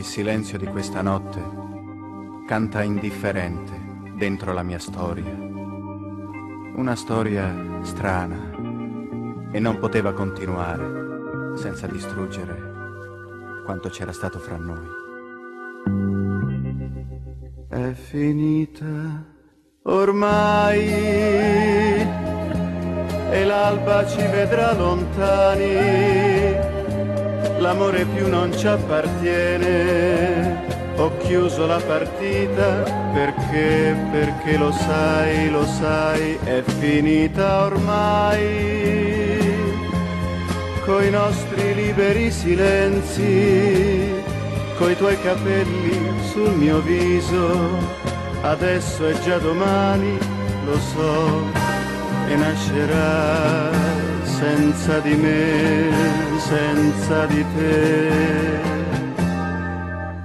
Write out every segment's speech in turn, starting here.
Il silenzio di questa notte canta indifferente dentro la mia storia. Una storia strana e non poteva continuare senza distruggere quanto c'era stato fra noi. È finita ormai e l'alba ci vedrà lontani. L'amore più non ci appartiene. Ho chiuso la partita perché lo sai, è finita ormai. Coi nostri liberi silenzi, coi tuoi capelli sul mio viso, adesso è già domani, lo so, e nascerà senza di me, senza di te,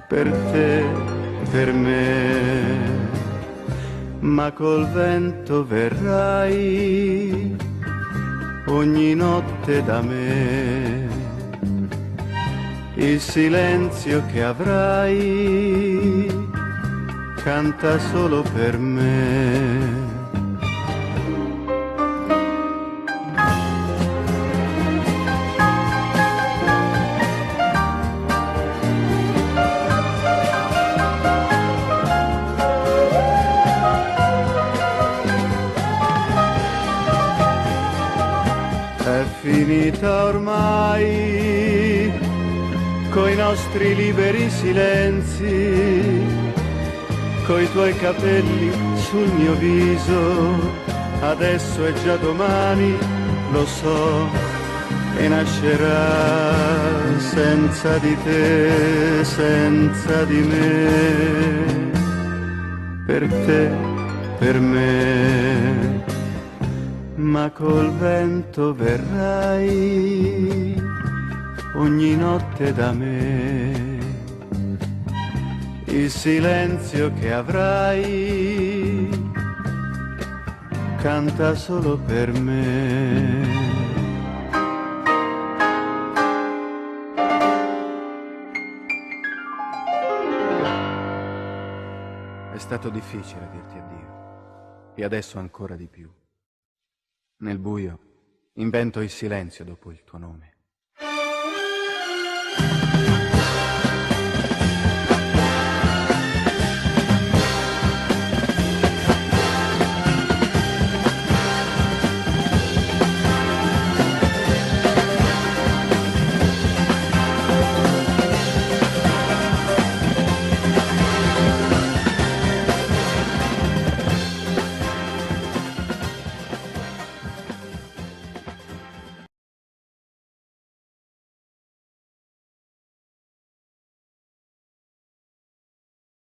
per me, ma col vento verrai ogni notte da me. Il silenzio che avrai canta solo per me. È finita ormai coi nostri liberi silenzi, coi tuoi capelli sul mio viso, adesso è già domani, lo so, e nascerà senza di te, senza di me, per me. Ma col vento verrai ogni notte da me. Il silenzio che avrai canta solo per me. È stato difficile dirti addio e adesso ancora di più. Nel buio invento il silenzio dopo il tuo nome.